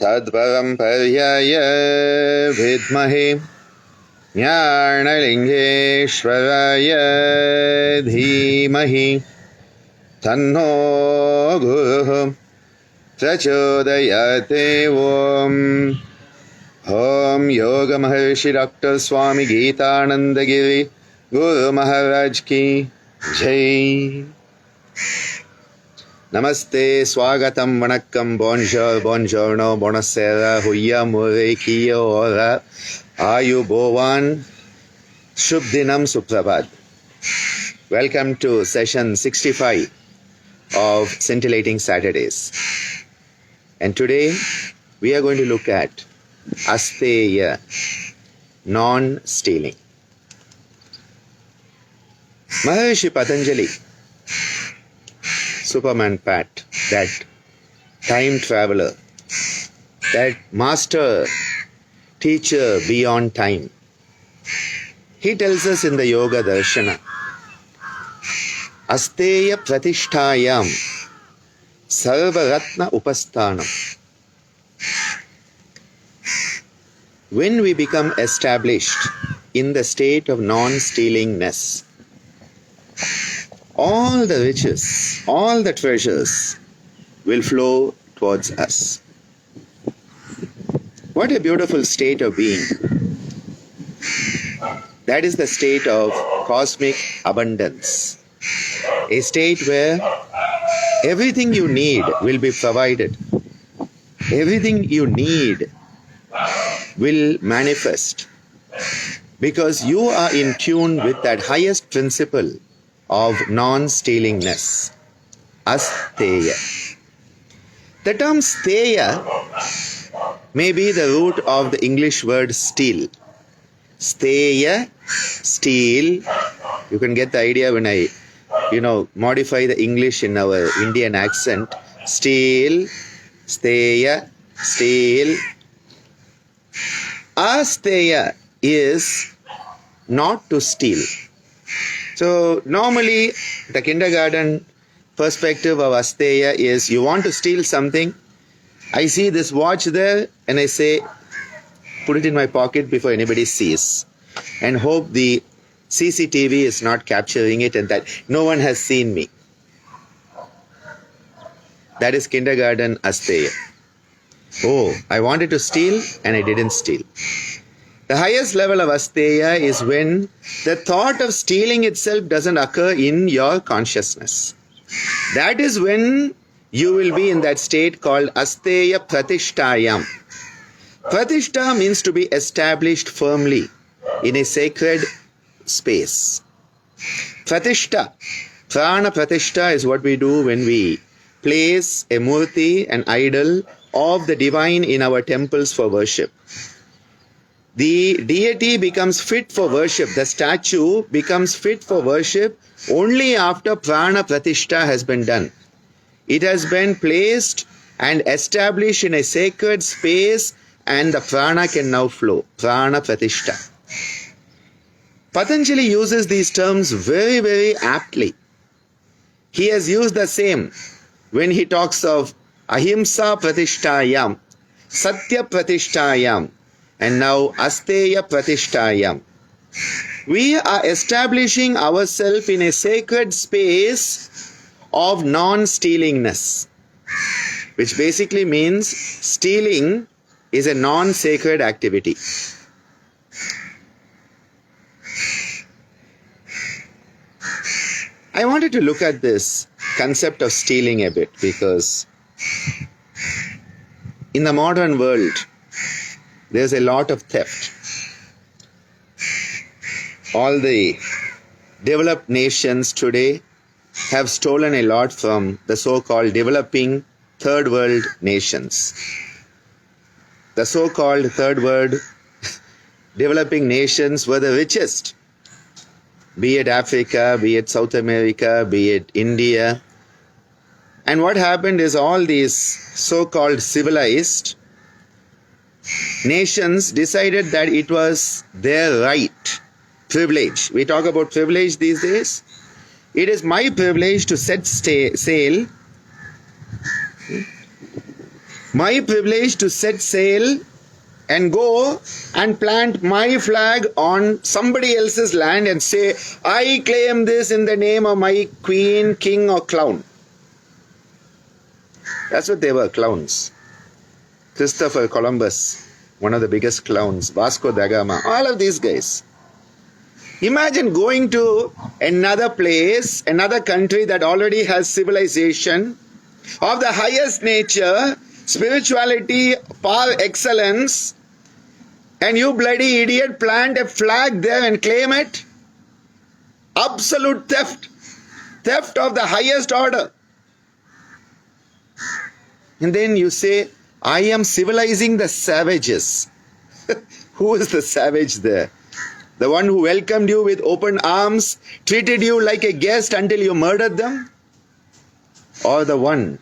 Tadvaram paryaya vidmahe Jnanalingeshwaraya dhimahi Tanno Guruh Prachodayate Om. Om Yoga Maharshi Dr. Swami Geetananda Giri Guru Maharaj Ki Jai. Namaste, Swagatam, Vanakkam, Bonjour, Buongiorno, Buonasera, Huya, Mure, Kia, Ora, Ayu, Bovan, Shubdinam, Suprabhat. Welcome to session 65 of Scintillating Saturdays. And today we are going to look at Asteya, non-stealing. Maharishi Patanjali, Superman Pat, that time traveler, that master teacher beyond time, he tells us in the Yoga Darshana, Asteya pratishtayam sarvaratna upasthanam. When we become established in the state of non-stealingness, all the riches, all the treasures will flow towards us. What a beautiful state of being. That is the state of cosmic abundance. A state where everything you need will be provided. Everything you need will manifest because you are in tune with that highest principle of non-stealingness, Asteya. The term Steya may be the root of the English word steal. Steya, steal. You can get the idea when I, modify the English in our Indian accent. Steal, Steya, steal. Asteya is not to steal. So normally the kindergarten perspective of Asteya is you want to steal something. I see this watch there and I say, put it in my pocket before anybody sees and hope the CCTV is not capturing it and that no one has seen me. That is kindergarten Asteya. Oh, I wanted to steal and I didn't steal. The highest level of Asteya is when the thought of stealing itself doesn't occur in your consciousness. That is when you will be in that state called Asteya pratishtayam. Pratishta means to be established firmly in a sacred space. Pratishta, prana pratishta is what we do when we place a murti, an idol of the divine in our temples for worship. The deity becomes fit for worship, the statue becomes fit for worship only after prana pratishtha has been done. It has been placed and established in a sacred space and the prana can now flow, prana pratishtha. Patanjali uses these terms very, very aptly. He has used the same when he talks of ahimsa pratishtayam, satya pratishtayam, and now Asteya pratishtayam. We are establishing ourselves in a sacred space of non-stealingness, which basically means stealing is a non-sacred activity. I wanted to look at this concept of stealing a bit because in the modern world, there's a lot of theft. All the developed nations today have stolen a lot from the so-called developing third world nations. The so-called third world developing nations were the richest, be it Africa, be it South America, be it India. And what happened is all these so-called civilized nations decided that it was their right, privilege. We talk about privilege these days. It is my privilege to set sail My privilege to set sail and go and plant my flag on somebody else's land and say, I claim this in the name of my queen, king or clown. That's what they were, clowns. Christopher Columbus, one of the biggest clowns, Vasco da Gama, all of these guys. Imagine going to another place, another country that already has civilization of the highest nature, spirituality, par excellence, and you bloody idiot plant a flag there and claim it? Absolute theft. Theft of the highest order. And then you say, I am civilizing the savages. Who is the savage there? The one who welcomed you with open arms, treated you like a guest until you murdered them? Or the one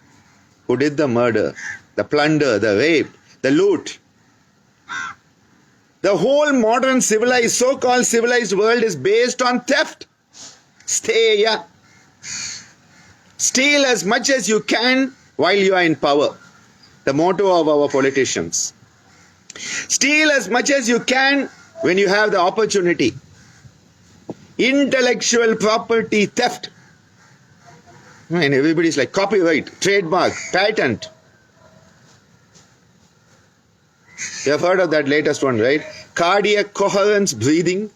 who did the murder, the plunder, the rape, the loot? The whole modern civilized, so-called civilized world is based on theft. Asteya. Steal as much as you can while you are in power. The motto of our politicians. Steal as much as you can when you have the opportunity. Intellectual property theft. And everybody's like copyright, trademark, patent. You have heard of that latest one, right? Cardiac coherence breathing.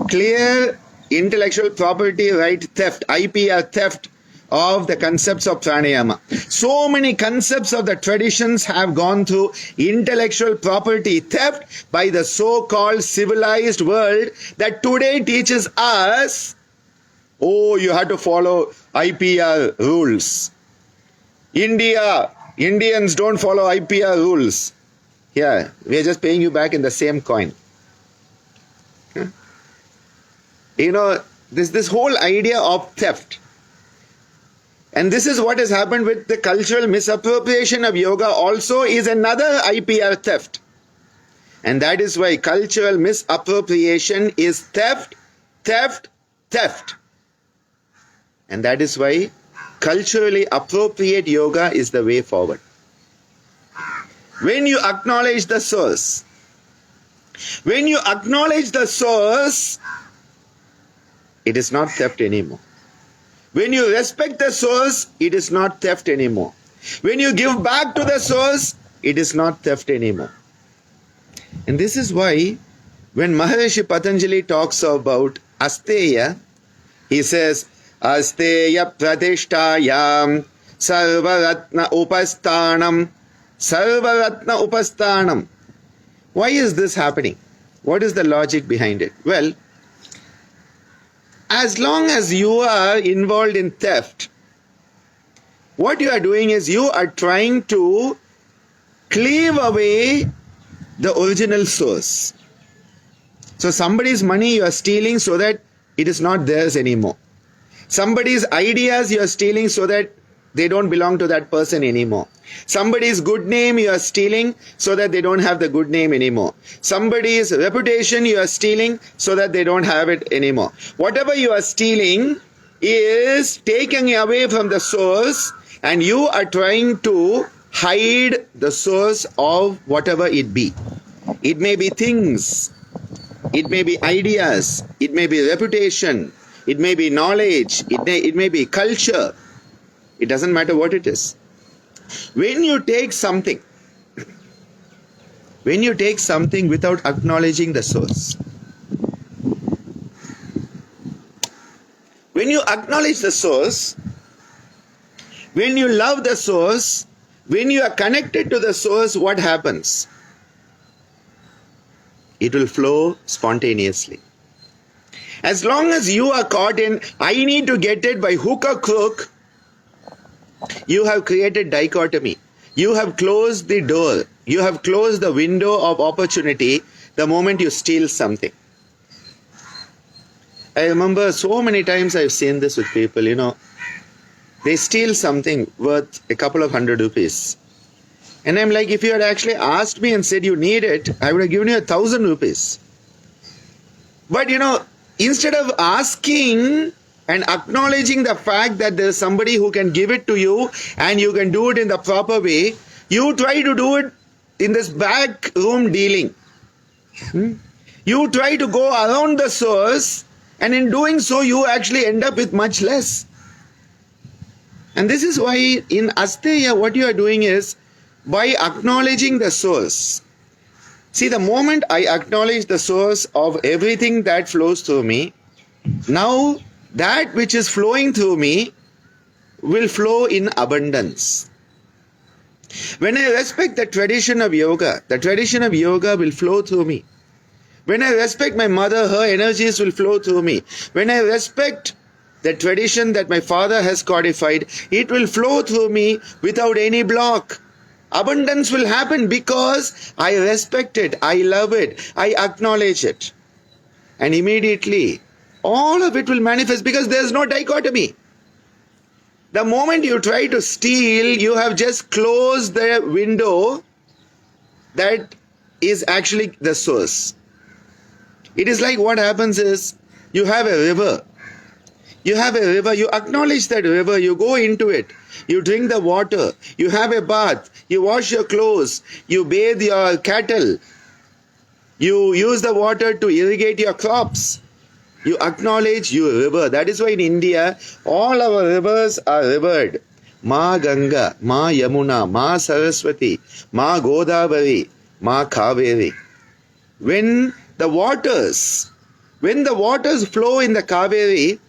Clear intellectual property right theft, IPR theft of the concepts of pranayama. So many concepts of the traditions have gone through intellectual property theft by the so-called civilized world that today teaches us, oh, you have to follow IPR rules. Indians don't follow IPR rules. Yeah, we are just paying you back in the same coin. You know, this whole idea of theft. And this is what has happened with the cultural misappropriation of yoga also is another IPR theft. And that is why cultural misappropriation is theft, theft, theft. And that is why culturally appropriate yoga is the way forward. When you acknowledge the source, it is not theft anymore. When you respect the source, it is not theft anymore. When you give back to the source, it is not theft anymore. And this is why when Maharishi Patanjali talks about Asteya, he says, Asteya pratishtayam sarvaratna upasthanam. Sarvaratna upasthanam. Why is this happening? What is the logic behind it? Well, as long as you are involved in theft, what you are doing is you are trying to cleave away the original source. So somebody's money you are stealing so that it is not theirs anymore. Somebody's ideas you are stealing so that they don't belong to that person anymore. Somebody's good name you are stealing so that they don't have the good name anymore. Somebody's reputation you are stealing so that they don't have it anymore. Whatever you are stealing is taking away from the source, and you are trying to hide the source of whatever it be. It may be things, it may be ideas, it may be reputation, it may be knowledge, it may be culture. It doesn't matter what it is. When you take something without acknowledging the source, when you acknowledge the source, when you love the source, when you are connected to the source, what happens? It will flow spontaneously. As long as you are caught in, I need to get it by hook or crook, you have created dichotomy. You have closed the door. You have closed the window of opportunity the moment you steal something. I remember so many times I've seen this with people, they steal something worth a couple of 100 rupees. And I'm like, if you had actually asked me and said you need it, I would have given you 1,000 rupees. But instead of asking, and acknowledging the fact that there is somebody who can give it to you and you can do it in the proper way, you try to do it in this back room dealing. You try to go around the source, and in doing so you actually end up with much less. And this is why in Asteya what you are doing is, by acknowledging the source. See, the moment I acknowledge the source of everything that flows through me, now that which is flowing through me will flow in abundance. When I respect the tradition of yoga, the tradition of yoga will flow through me. When I respect my mother, her energies will flow through me. When I respect the tradition that my father has codified, it will flow through me without any block. Abundance will happen because I respect it, I love it, I acknowledge it. And immediately, all of it will manifest because there is no dichotomy. The moment you try to steal, you have just closed the window that is actually the source. It is like what happens is, you have a river. You have a river, you acknowledge that river, you go into it, you drink the water, you have a bath, you wash your clothes, you bathe your cattle, you use the water to irrigate your crops. You acknowledge your river. That is why in India, all our rivers are revered. Ma Ganga, Ma Yamuna, Ma Saraswati, Ma Godavari, Ma Kaveri. When the waters flow in the Kaveri,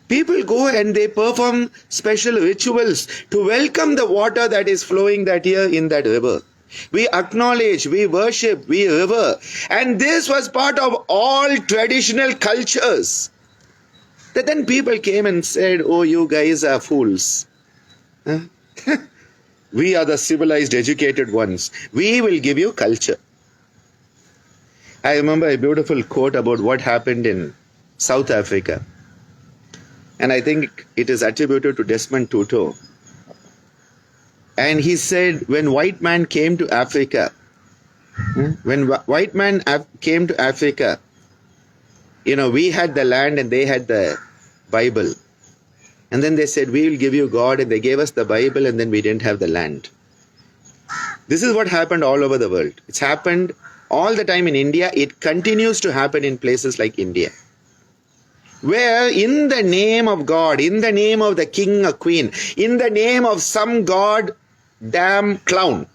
people go and they perform special rituals to welcome the water that is flowing that year in that river. We acknowledge, we worship, we revere. And this was part of all traditional cultures. That then people came and said, oh, you guys are fools. We are the civilized, educated ones. We will give you culture. I remember a beautiful quote about what happened in South Africa. And I think it is attributed to Desmond Tutu. And he said, when white man came to Africa, we had the land and they had the Bible. And then they said, we will give you God, and they gave us the Bible, and then we didn't have the land. This is what happened all over the world. It's happened all the time in India. It continues to happen in places like India, where in the name of God, in the name of the king or queen, in the name of some god damn clown,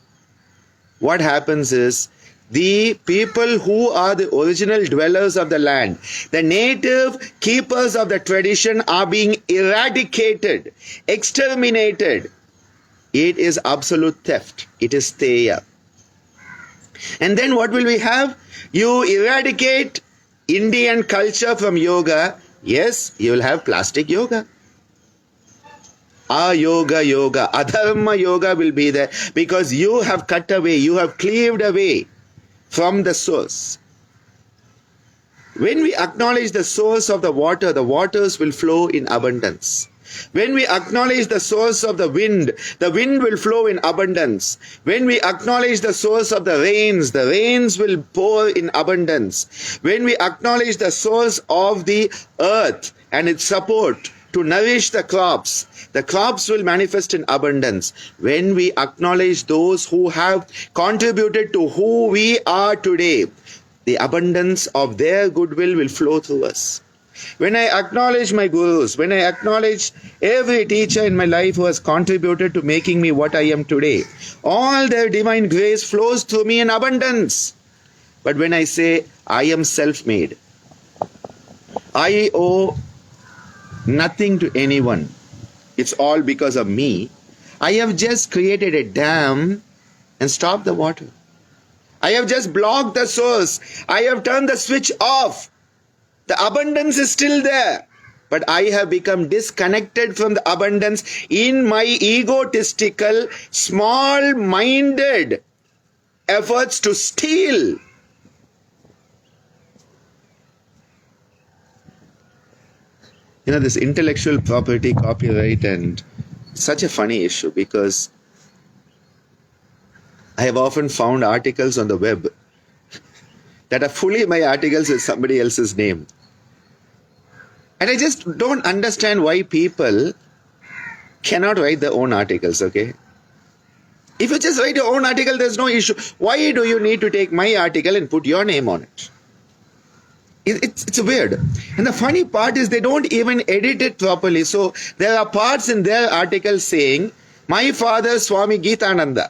what happens is, the people who are the original dwellers of the land, the native keepers of the tradition, are being eradicated, exterminated. It is absolute theft. It is Asteya. And then what will we have? You eradicate Indian culture from yoga. Yes, you will have plastic yoga. Yoga, adharma yoga will be there, because you have cut away, you have cleaved away from the source. When we acknowledge the source of the waters will flow in abundance. When we acknowledge the source of the wind will flow in abundance. When we acknowledge the source of the rains will pour in abundance. When we acknowledge the source of the earth and its support to nourish the crops will manifest in abundance. When we acknowledge those who have contributed to who we are today, the abundance of their goodwill will flow through us. When I acknowledge my gurus, when I acknowledge every teacher in my life who has contributed to making me what I am today, all their divine grace flows through me in abundance. But when I say I am self-made, I owe nothing to anyone, it's all because of me, I have just created a dam and stopped the water. I have just blocked the source. I have turned the switch off. The abundance is still there, but I have become disconnected from the abundance in my egotistical, small-minded efforts to steal. This intellectual property, copyright, and such a funny issue, because I have often found articles on the web that are fully my articles with somebody else's name. And I just don't understand why people cannot write their own articles, okay? If you just write your own article, there's no issue. Why do you need to take my article and put your name on it? It's weird. And the funny part is they don't even edit it properly. So there are parts in their article saying, my father Swami Geetananda.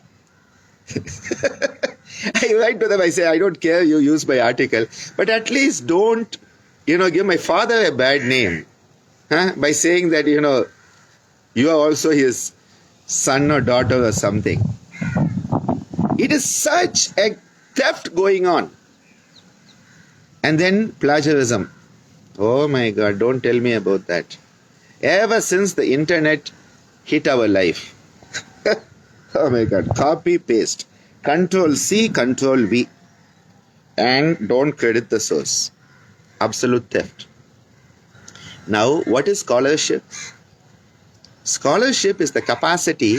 I write to them, I say, I don't care you use my article, but at least don't, give my father a bad name. By saying that, you are also his son or daughter or something. It is such a theft going on. And then plagiarism. Oh my God, don't tell me about that. Ever since the internet hit our life. Oh my God, copy, paste. Control C, Control V. And don't credit the source. Absolute theft. Now, what is scholarship? Scholarship is the capacity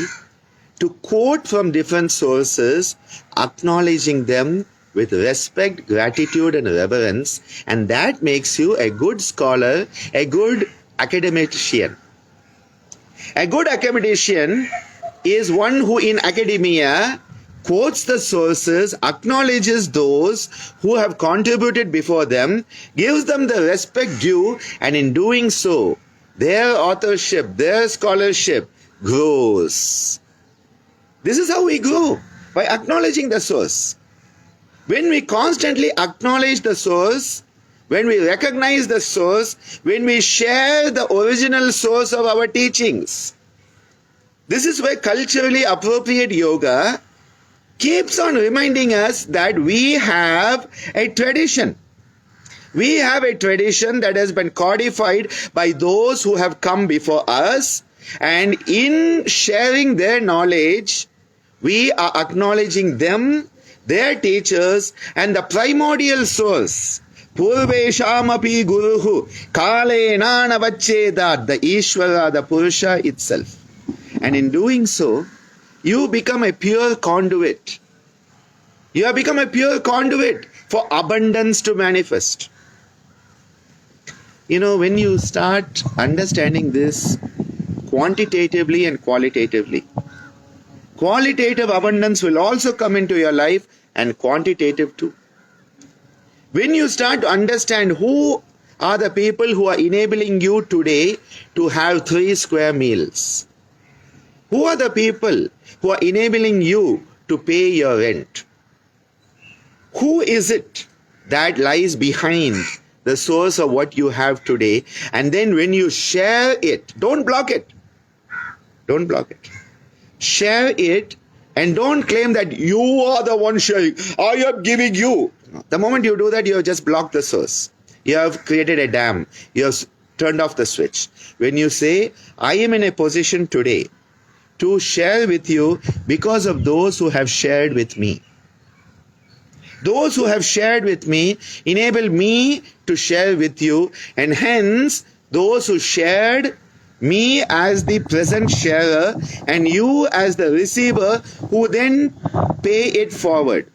to quote from different sources, acknowledging them with respect, gratitude, and reverence, and that makes you a good scholar, a good academician. A good academician is one who in academia quotes the sources, acknowledges those who have contributed before them, gives them the respect due, and in doing so, their authorship, their scholarship grows. This is how we grow, by acknowledging the source. When we constantly acknowledge the source, when we recognize the source, when we share the original source of our teachings, this is why culturally appropriate yoga keeps on reminding us that we have a tradition. We have a tradition that has been codified by those who have come before us, and in sharing their knowledge, we are acknowledging them, their teachers, and the primordial source. Purveshamapi Guruhu Kalena Navacchedat, the Ishvara, the Purusha itself. And in doing so, you become a pure conduit. You have become a pure conduit for abundance to manifest. When you start understanding this quantitatively and qualitatively, qualitative abundance will also come into your life, and quantitative too. When you start to understand who are the people who are enabling you today to have 3 square meals, who are the people who are enabling you to pay your rent, who is it that lies behind the source of what you have today, and then when you share it, don't block it. Don't block it. Share it, and don't claim that you are the one sharing. I am giving you. The moment you do that, you have just blocked the source. You have created a dam. You have turned off the switch. When you say, I am in a position today to share with you because of those who have shared with me. Those who have shared with me enable me to share with you, and hence those who shared, me as the present sharer and you as the receiver who then pay it forward.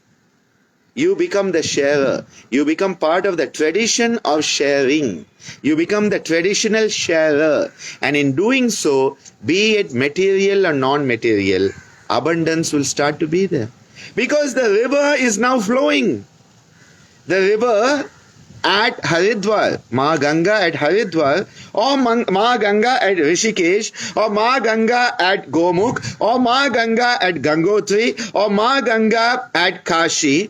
You become the sharer. You become part of the tradition of sharing. You become the traditional sharer. And in doing so, be it material or non-material, abundance will start to be there. Because the river is now flowing. The river at Haridwar, Ma Ganga at Haridwar, or Ma Ganga at Rishikesh, or Ma Ganga at Gomukh, or Ma Ganga at Gangotri, or Ma Ganga at Kashi,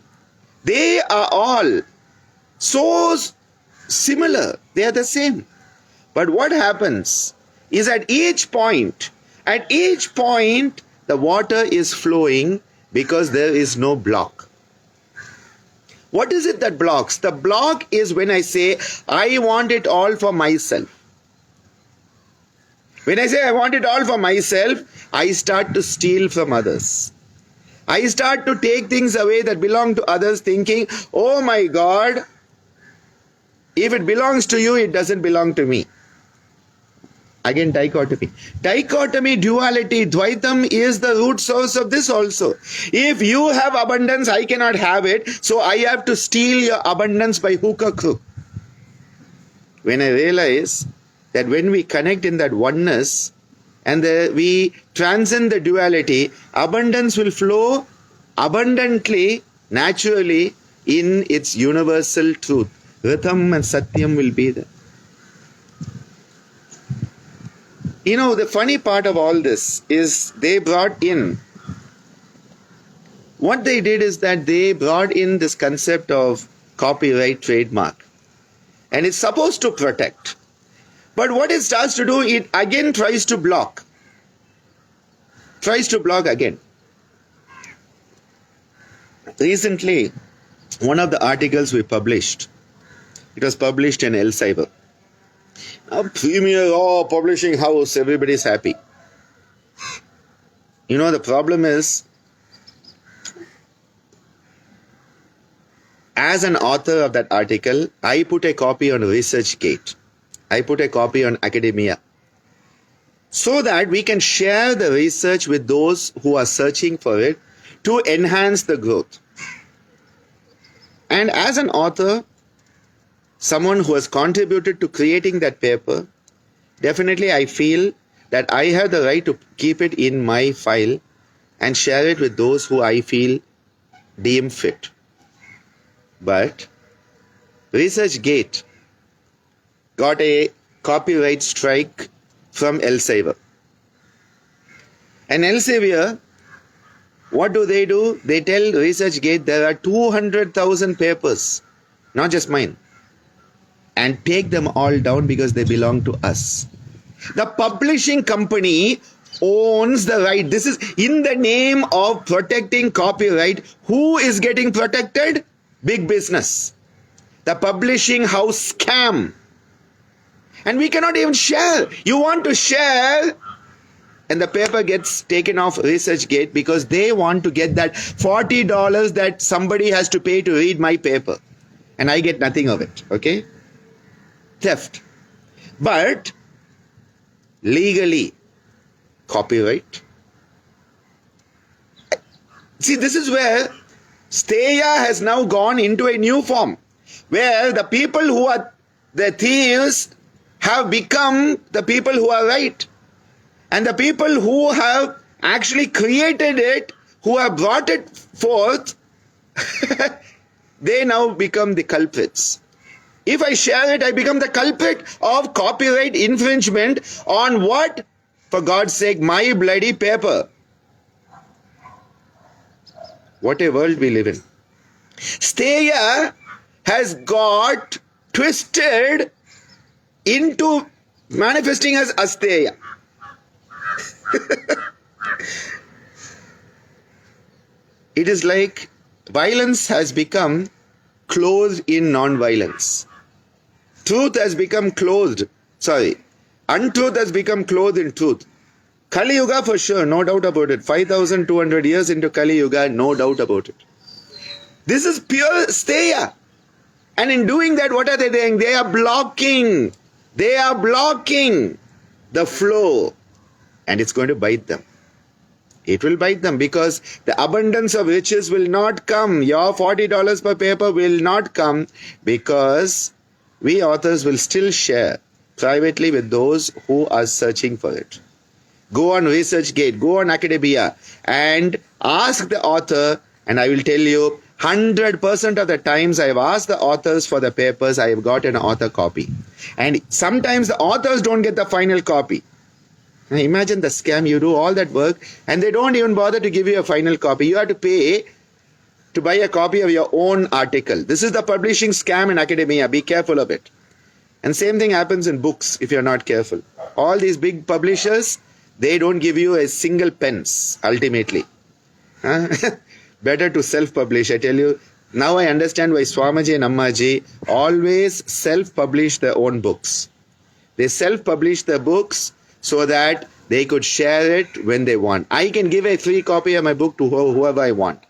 they are all so similar. They are the same. But what happens is at each point, the water is flowing because there is no block. What is it that blocks? The block is when I say, I want it all for myself. When I say I want it all for myself, I start to steal from others. I start to take things away that belong to others, thinking, oh my God, if it belongs to you, it doesn't belong to me. Again, dichotomy. Dichotomy, duality, Dvaitam is the root source of this also. If you have abundance, I cannot have it, so I have to steal your abundance by hook or crook. when I realize that when we connect in that oneness and we transcend the duality, abundance will flow abundantly, naturally, in its universal truth. Ritham and Satyam will be there. You know, the funny part of all this is what they did is that they brought in this concept of copyright trademark. And it's supposed to protect. But what it starts to do, it again tries to block. Tries to block again. Recently, one of the articles we published, it was published in ICYER. Now, premier publishing house, everybody's happy. You know, the problem is, as an author of that article, I put a copy on ResearchGate. I put a copy on Academia. So that we can share the research with those who are searching for it to enhance the growth. And as an author, someone who has contributed to creating that paper, definitely I feel that I have the right to keep it in my file and share it with those who I feel deem fit. But ResearchGate got a copyright strike from ICYER. And ICYER, what do? They tell ResearchGate there are 200,000 papers, not just mine, and take them all down because they belong to us. The publishing company owns the right. This is in the name of protecting copyright. Who is getting protected? Big business. The publishing house scam. And we cannot even share. You want to share, and the paper gets taken off ResearchGate because they want to get that $40 that somebody has to pay to read my paper. And I get nothing of it. Okay? Theft. But legally, copyright. See, this is where Asteya has now gone into a new form, where the people who are the thieves have become the people who are right. And the people who have actually created it, who have brought it forth, they now become the culprits. If I share it, I become the culprit of copyright infringement on what? For God's sake, my bloody paper. What a world we live in. Asteya has got twisted into manifesting as Asteya. It is like violence has become clothed in non-violence. Truth has become untruth has become clothed in truth. Kali Yuga for sure, no doubt about it. 5,200 years into Kali Yuga, no doubt about it. This is pure Asteya. And in doing that, what are they doing? They are blocking the flow. And it's going to bite them. It will bite them because the abundance of riches will not come. Your $40 per paper will not come because we authors will still share privately with those who are searching for it. Go on ResearchGate, go on Academia and ask the author, and I will tell you 100% of the times I have asked the authors for the papers, I have got an author copy. And sometimes the authors don't get the final copy. Now imagine the scam. You do all that work and they don't even bother to give you a final copy. You have to pay to buy a copy of your own article. This is the publishing scam in Academia. Be careful of it. And same thing happens in books if you're not careful. All these big publishers, they don't give you a single pence ultimately. Better to self-publish. I tell you, now I understand why Swamiji and Ammaji always self-publish their own books. They self-publish their books so that they could share it when they want. I can give a free copy of my book to whoever I want.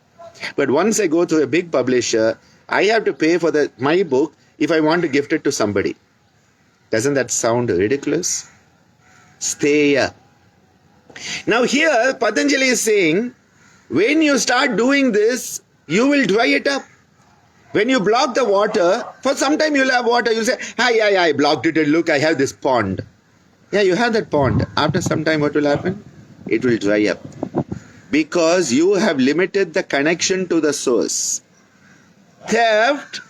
But once I go to a big publisher, I have to pay for my book if I want to gift it to somebody. Doesn't that sound ridiculous? Asteya. Now here, Patanjali is saying, when you start doing this, you will dry it up. When you block the water, for some time you'll have water. You'll say, yeah, I blocked it and look, I have this pond. Yeah, you have that pond. After some time, what will happen? It will dry up. Because you have limited the connection to the source. Theft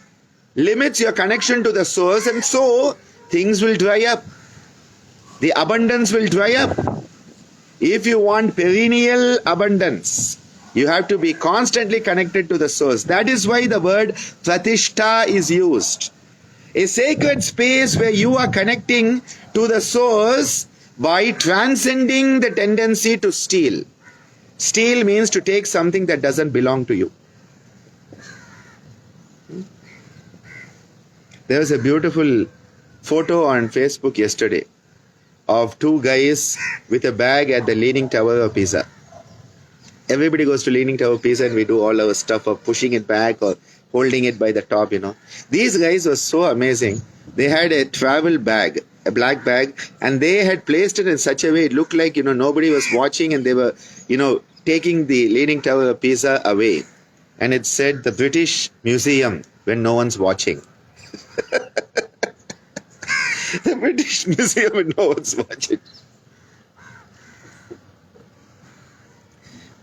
limits your connection to the source, and so things will dry up. The abundance will dry up. If you want perennial abundance, you have to be constantly connected to the source. That is why the word pratishta is used. A sacred space where you are connecting to the source by transcending the tendency to steal. Steal means to take something that doesn't belong to you. There was a beautiful photo on Facebook yesterday of two guys with a bag at the Leaning Tower of Pisa. Everybody goes to Leaning Tower of Pisa and we do all our stuff of pushing it back or holding it by the top, These guys were so amazing. They had a travel bag, a black bag, and they had placed it in such a way it looked like, nobody was watching, and they were, taking the Leaning Tower of Pisa away. And it said, the British Museum when no one's watching. The British Museum when no one's watching.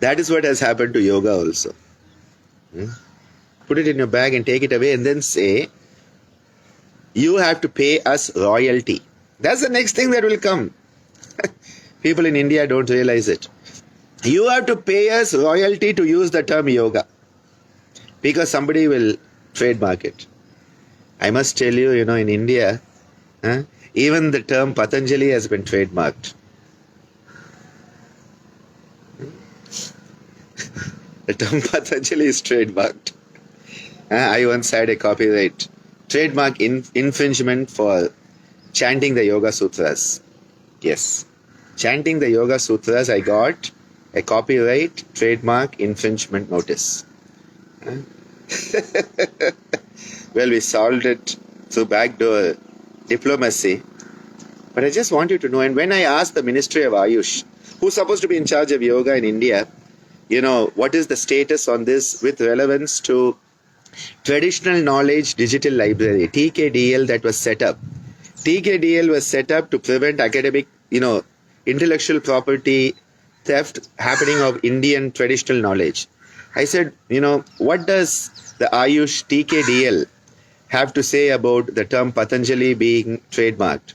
That is what has happened to yoga also. Put it in your bag and take it away, and then say, you have to pay us royalty. That's the next thing that will come. People in India don't realize it. You have to pay us royalty to use the term yoga, because somebody will trademark it. I must tell you, in India, even the term Patanjali has been trademarked. The term Patanjali is trademarked. I once had a copyright trademark infringement for chanting the Yoga Sutras. Yes. Chanting the Yoga Sutras, I got a copyright trademark infringement notice. Well, we solved it through backdoor diplomacy. But I just want you to know, and when I asked the Ministry of Ayush, who's supposed to be in charge of yoga in India, what is the status on this with relevance to Traditional Knowledge Digital Library, TKDL, that was set up. TKDL was set up to prevent academic, intellectual property theft happening of Indian traditional knowledge. I said, what does the Ayush TKDL have to say about the term Patanjali being trademarked?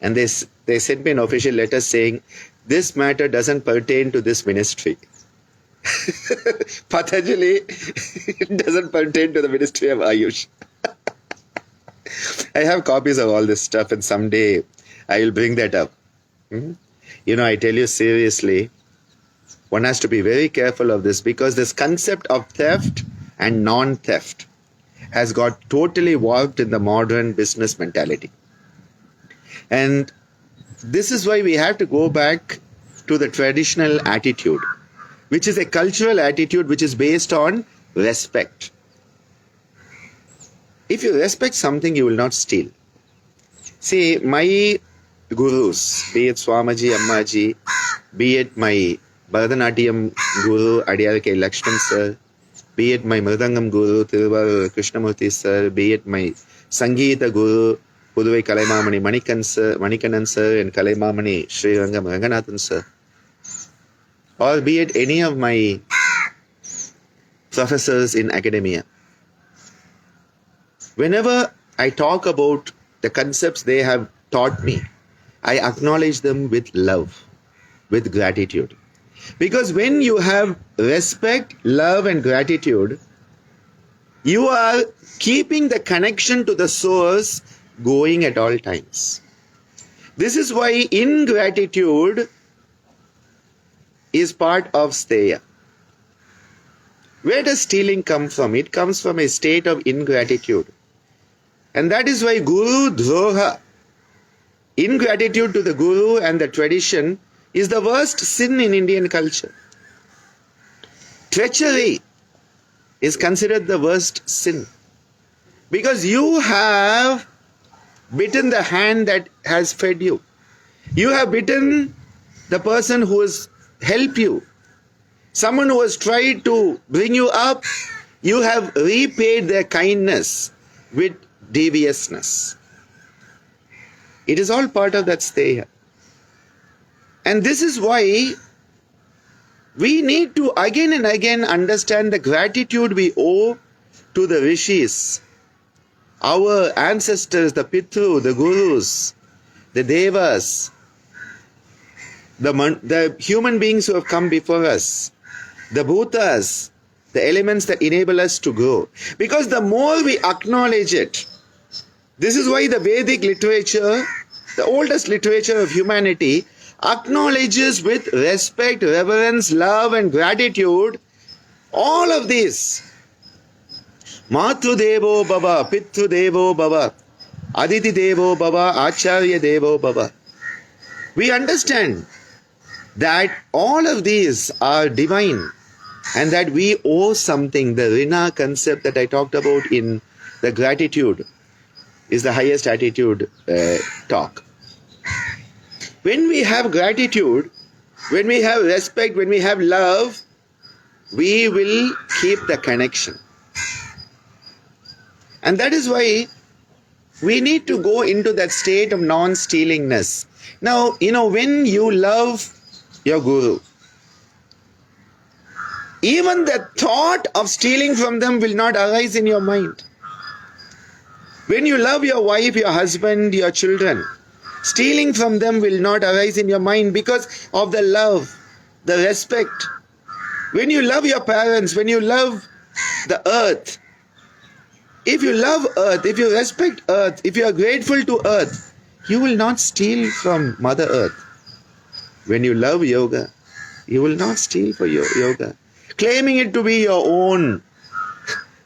And they sent me an official letter saying, this matter doesn't pertain to this ministry. Patanjali doesn't pertain to the Ministry of Ayush. I have copies of all this stuff, and someday I will bring that up. I tell you seriously, one has to be very careful of this, because this concept of theft and non-theft has got totally warped in the modern business mentality. And this is why we have to go back to the traditional attitude, which is a cultural attitude which is based on respect. If you respect something, you will not steal. See, my gurus, be it Swamiji, Ammaji, be it my Bhavanani guru, Adiyar K. Lakshman sir, be it my Mridangam guru, Thiruvar Krishnamurti sir, be it my Sangeeta guru, Puduvai Kalaimamani Manikannan sir, and Kalaimamani Sri Rangam Ranganathan sir, or be it any of my professors in academia. Whenever I talk about the concepts they have taught me, I acknowledge them with love, with gratitude. Because when you have respect, love, and gratitude, you are keeping the connection to the source going at all times. This is why ingratitude is part of Asteya. Where does stealing come from? It comes from a state of ingratitude. And that is why Guru Droha, ingratitude to the Guru and the tradition, is the worst sin in Indian culture. Treachery is considered the worst sin. Because you have bitten the hand that has fed you. You have bitten the person who has helped you. Someone who has tried to bring you up, you have repaid their kindness with deviousness. It is all part of that Asteya. And this is why we need to again and again understand the gratitude we owe to the rishis, our ancestors, the Pitru, the Gurus, the Devas, the human beings who have come before us, the Bhutas, the elements that enable us to grow. Because the more we acknowledge it, this is why the Vedic literature, the oldest literature of humanity, acknowledges with respect, reverence, love and gratitude all of these. Matru Devo Bhava, Pitru Devo Bhava, Aditi Devo Bhava, Acharya Devo Bhava. We understand that all of these are divine and that we owe something. The Rina concept that I talked about in the gratitude is the highest attitude talk. When we have gratitude, when we have respect, when we have love, we will keep the connection. And that is why we need to go into that state of non-stealingness. Now, when you love your guru, even the thought of stealing from them will not arise in your mind. When you love your wife, your husband, your children, stealing from them will not arise in your mind because of the love, the respect. When you love your parents, when you love the earth, if you love earth, if you respect earth, if you are grateful to earth, you will not steal from Mother Earth. When you love yoga, you will not steal for your yoga, claiming it to be your own.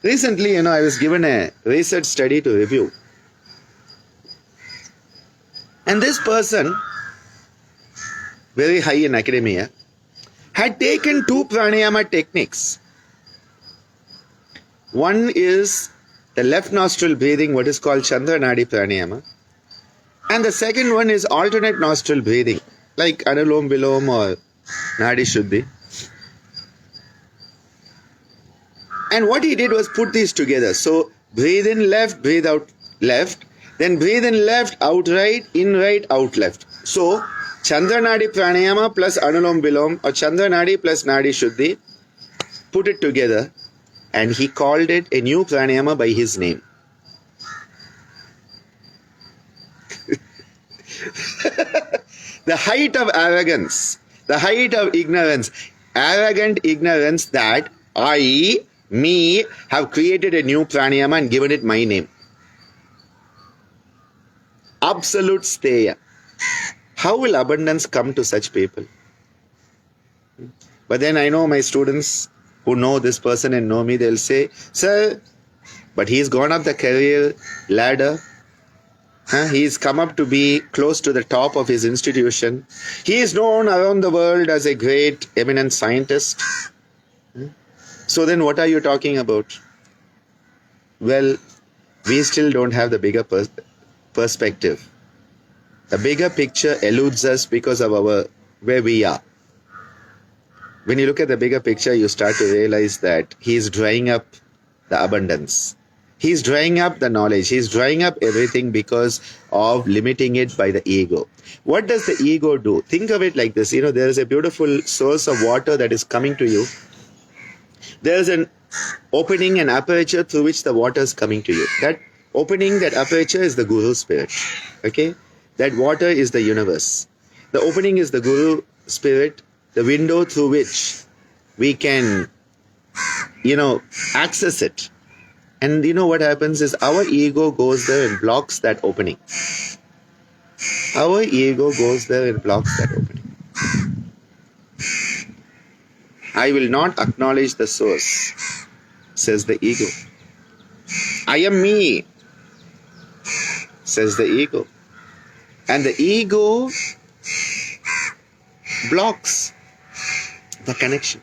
Recently, I was given a research study to review. And this person, very high in academia, had taken 2 pranayama techniques. One is the left nostril breathing, what is called Chandra Nadi pranayama. And the second one is alternate nostril breathing, like Anulom Vilom or Nadi Shuddhi. And what he did was put these together. So breathe in left, breathe out left. Then breathe in left, out right, in right, out left. So Chandra Nadi pranayama plus Anulom Vilom or Chandra Nadi plus Nadi Shuddhi, put it together. And he called it a new pranayama by his name. The height of arrogance, the height of ignorance, arrogant ignorance that me, have created a new pranayama and given it my name. Absolute Asteya. How will abundance come to such people? But then I know my students who know this person and know me, they'll say, sir, but he's gone up the career ladder. He's come up to be close to the top of his institution. He is known around the world as a great, eminent scientist. So then what are you talking about? Well, we still don't have the bigger perspective. The bigger picture eludes us because of where we are. When you look at the bigger picture, you start to realize that he's drying up the abundance. He's drying up the knowledge. He's drying up everything because of limiting it by the ego. What does the ego do? Think of it like this. There is a beautiful source of water that is coming to you. There is an opening, an aperture through which the water is coming to you. That opening, that aperture is the Guru Spirit. Okay? That water is the universe. The opening is the Guru Spirit, the window through which we can, access it. And what happens is our ego goes there and blocks that opening. Our ego goes there and blocks that opening. I will not acknowledge the source, says the ego. I am me, says the ego. And the ego blocks the connection.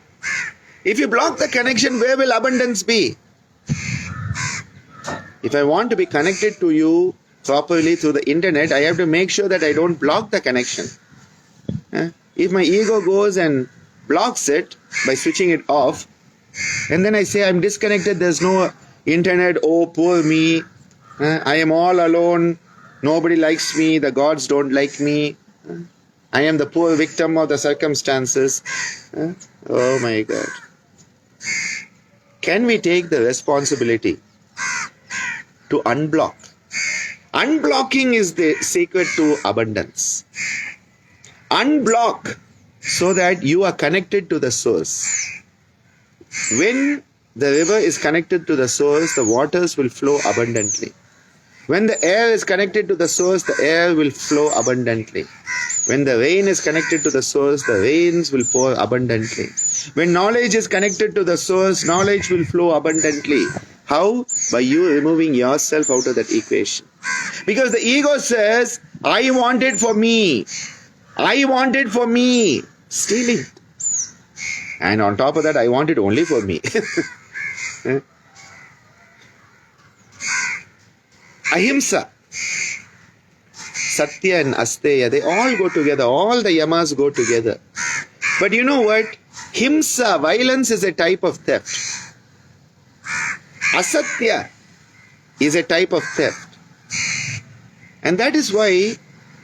If you block the connection, where will abundance be? If I want to be connected to you properly through the internet, I have to make sure that I don't block the connection. If my ego goes and blocks it by switching it off, And then I say, I'm disconnected, there's no internet, oh, poor me. I am all alone. Nobody likes me. The gods don't like me. I am the poor victim of the circumstances. Oh my God. Can we take the responsibility to unblock? Unblocking is the secret to abundance. Unblock so that you are connected to the source. When the river is connected to the source, the waters will flow abundantly. When the air is connected to the source, the air will flow abundantly. When the rain is connected to the source, the rains will pour abundantly. When knowledge is connected to the source, knowledge will flow abundantly. How? By you removing yourself out of that equation. Because the ego says, I want it for me. I want it for me. Stealing. And on top of that, I want it only for me. Ahimsa, Satya and Asteya, they all go together. All the yamas go together. But you know what? Himsa, violence, is a type of theft. Asatya is a type of theft. And that is why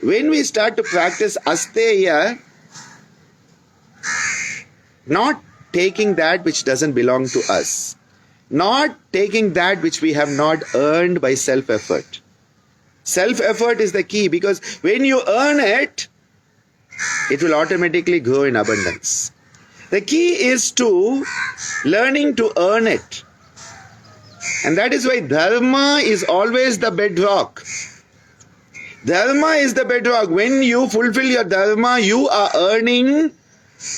when we start to practice Asteya, not taking that which doesn't belong to us, not taking that which we have not earned by self-effort. Self-effort is the key, because when you earn it, it will automatically grow in abundance. The key is to learning to earn it. And that is why dharma is always the bedrock. Dharma is the bedrock. When you fulfill your dharma, you are earning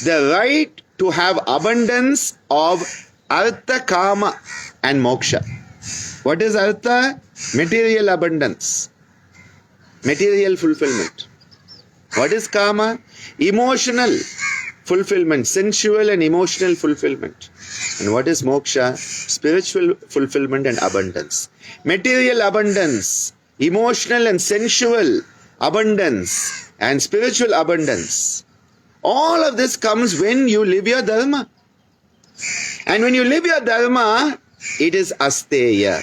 the right to have abundance of artha, kama and moksha. What is artha? Material abundance. Material fulfillment. What is kama? Emotional fulfillment, sensual and emotional fulfillment. And what is moksha? Spiritual fulfillment and abundance. Material abundance, emotional and sensual abundance, and spiritual abundance. All of this comes when you live your dharma. And when you live your dharma, it is Asteya.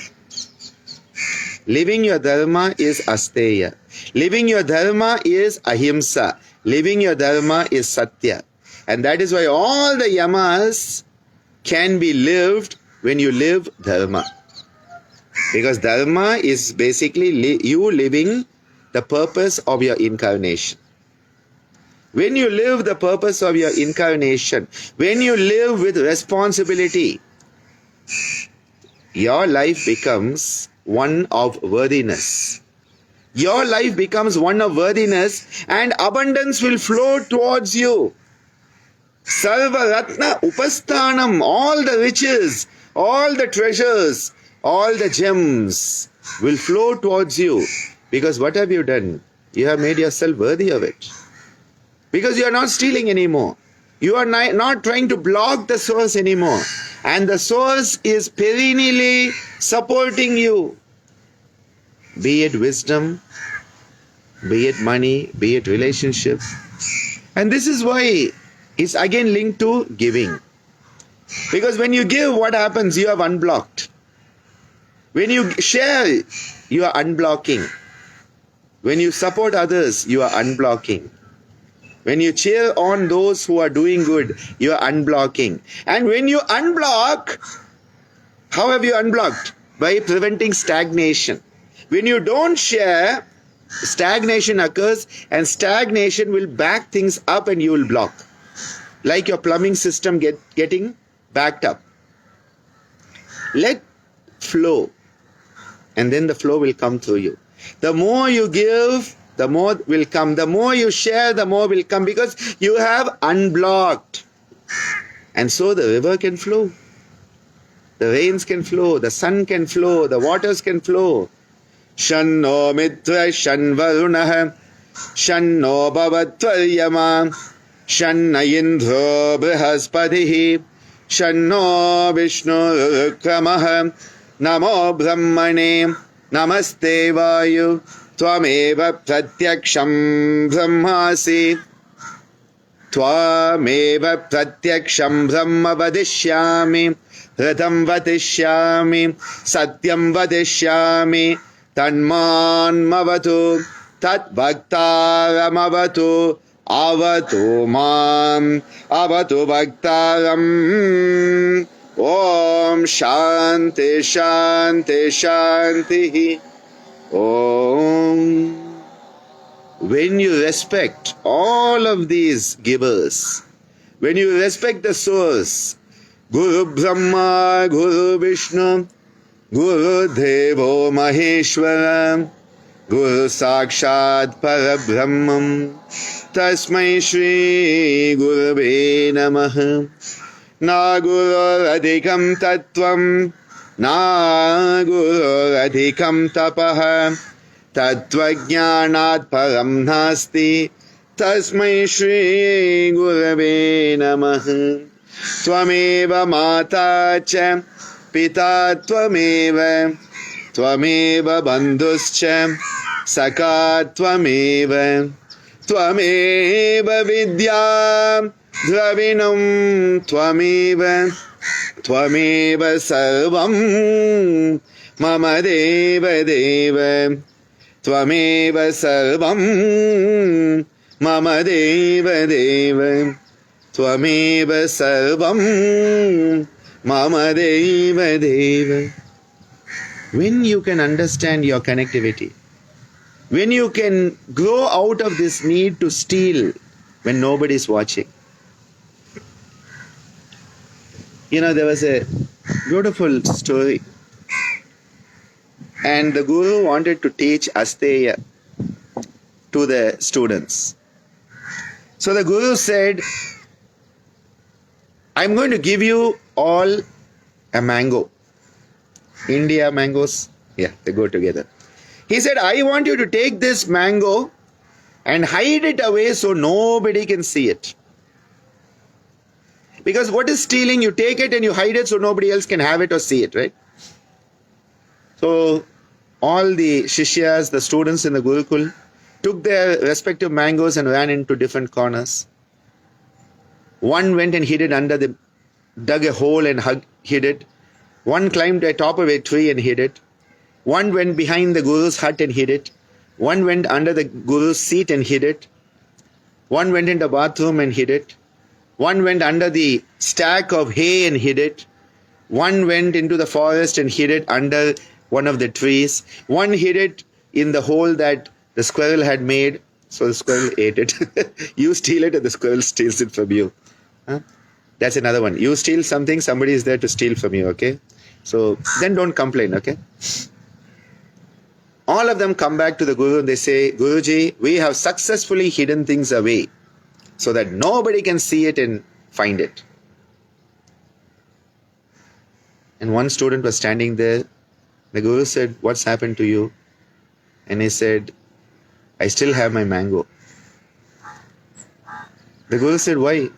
Living your dharma is Asteya. Living your dharma is Ahimsa. Living your dharma is Satya. And that is why all the yamas can be lived when you live dharma. Because dharma is basically you living the purpose of your incarnation. When you live the purpose of your incarnation, when you live with responsibility, your life becomes one of worthiness. Your life becomes one of worthiness, and abundance will flow towards you. Sarva Ratna Upasthanam, all the riches, all the treasures, all the gems will flow towards you. Because what have you done? You have made yourself worthy of it. Because you are not stealing anymore. You are not trying to block the source anymore. And the source is perennially supporting you. Be it wisdom, be it money, be it relationship. And this is why it's again linked to giving. Because when you give, what happens? You have unblocked. When you share, you are unblocking. When you support others, you are unblocking. When you cheer on those who are doing good, you are unblocking. And when you unblock, how have you unblocked? By preventing stagnation. When you don't share, stagnation occurs, and stagnation will back things up and you will block. Like your plumbing system getting backed up. Let flow, and then the flow will come through you. The more you give, the more will come. The more you share, the more will come, because you have unblocked. And so the river can flow. The rains can flow. The sun can flow. The waters can flow. Shanno mitra shan varunah shanno bhavatvaryama shanna indro brihaspatihi shanno vishnu rukramaha namo brahmane namaste vayu Tvameva pratyaksham brahmasi. Tvameva pratyaksham brahma vadishyami Hritam vadishyami Satyam vadishyami Tanman mavatu Tat bhaktaram avatu Avatu mam Avatu bhaktaram Om Shanti Shanti Shanti Om. When you respect all of these givers, when you respect the source, Guru Brahma, Guru Vishnu, Guru Devo Maheshwara, Guru Sakshat Parabrahmam, Tasmai Shri Gurave Namaha. Na Guru Adhikam Tattvam, Na Guru Adhikam Tapaha, Tattvajnanat Param Nasti, Tasmai Shri Gurave Namaha. Tvameva Mata Cha, Pita Tvameva, Tvameva Bandhuscha, Saka Tvameva, Tvameva Vidya, Dravinam Tvameva, Tvameva Sarvam, Mama Deva Deva, Tvameva Sarvam, Mama Deva Deva, Tvameva Sarvam, Mama Deva Deva. When you can understand your connectivity, when you can grow out of this need to steal when nobody is watching. There was a beautiful story, and the Guru wanted to teach Asteya to the students. So the Guru said, I'm going to give you all a mango. India mangoes, yeah, they go together. He said, I want you to take this mango and hide it away so nobody can see it. Because what is stealing? You take it and you hide it so nobody else can have it or see it, right? So all the Shishyas, the students in the Gurukul, took their respective mangoes and ran into different corners. One went and hid it dug a hole and hid it. One climbed the top of a tree and hid it. One went behind the Guru's hut and hid it. One went under the Guru's seat and hid it. One went in the bathroom and hid it. One went under the stack of hay and hid it. One went into the forest and hid it under one of the trees. One hid it in the hole that the squirrel had made. So the squirrel ate it. You steal it and the squirrel steals it from you. That's another one. You steal something, somebody is there to steal from you, okay? So then don't complain, okay? All of them come back to the Guru and they say, Guruji, we have successfully hidden things away so that nobody can see it and find it. And one student was standing there. The Guru said, what's happened to you? And he said, I still have my mango. The Guru said, why?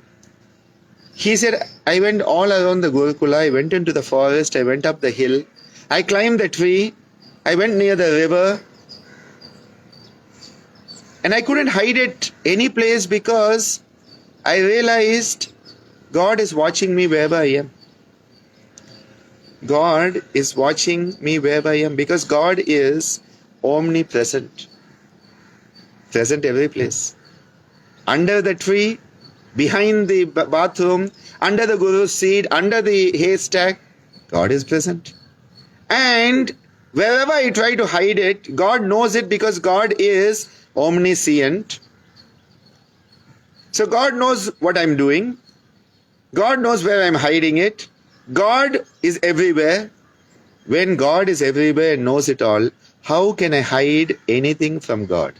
He said, I went all around the Gurukula, I went into the forest, I went up the hill, I climbed the tree, I went near the river, and I couldn't hide it any place because I realized God is watching me wherever I am. God is watching me wherever I am because God is omnipresent, present every place. Under the tree, behind the bathroom, under the Guru's seat, under the haystack, God is present. And wherever I try to hide it, God knows it because God is omniscient. So God knows what I'm doing. God knows where I'm hiding it. God is everywhere. When God is everywhere and knows it all, how can I hide anything from God?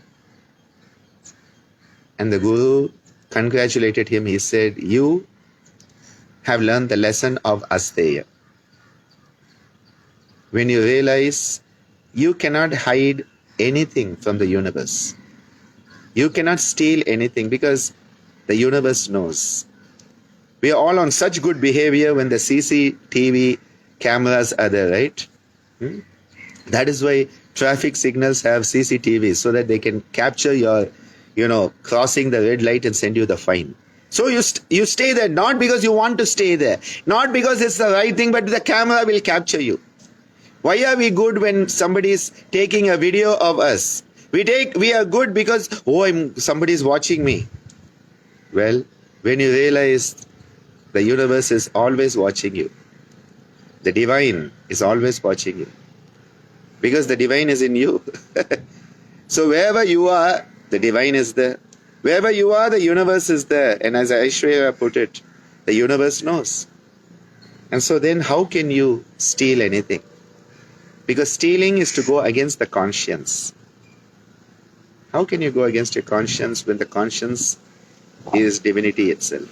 And the Guru congratulated him. He said, you have learned the lesson of Asteya. When you realize you cannot hide anything from the universe. You cannot steal anything because the universe knows. We are all on such good behavior when the CCTV cameras are there, right? That is why traffic signals have CCTV so that they can capture your, crossing the red light and send you the fine. So you stay there, not because you want to stay there, not because it's the right thing, but the camera will capture you. Why are we good when somebody is taking a video of us? We are good because, somebody is watching me. Well, when you realize the universe is always watching you, the divine is always watching you, because the divine is in you. So wherever you are, the divine is there. Wherever you are, the universe is there. And as ICYER put it, the universe knows. And so then how can you steal anything? Because stealing is to go against the conscience. How can you go against your conscience when the conscience is divinity itself,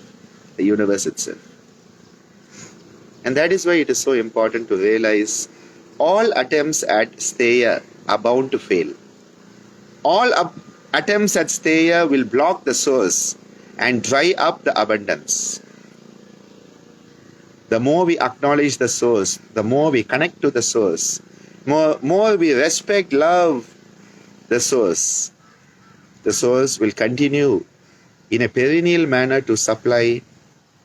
the universe itself? And that is why it is so important to realize all attempts at Asteya are bound to fail. All attempts at Asteya will block the source and dry up the abundance. The more we acknowledge the source, the more we connect to the source, more we respect, love the source will continue in a perennial manner to supply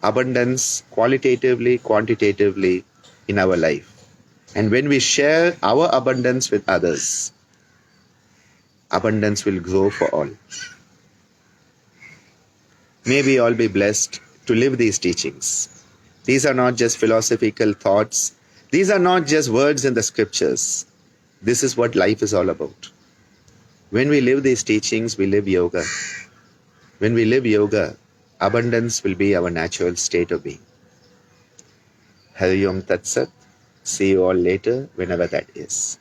abundance qualitatively, quantitatively in our life. And when we share our abundance with others, abundance will grow for all. May we all be blessed to live these teachings. These are not just philosophical thoughts. These are not just words in the scriptures. This is what life is all about. When we live these teachings, we live yoga. When we live yoga, abundance will be our natural state of being. Hari Om Tat Sat. See you all later, whenever that is.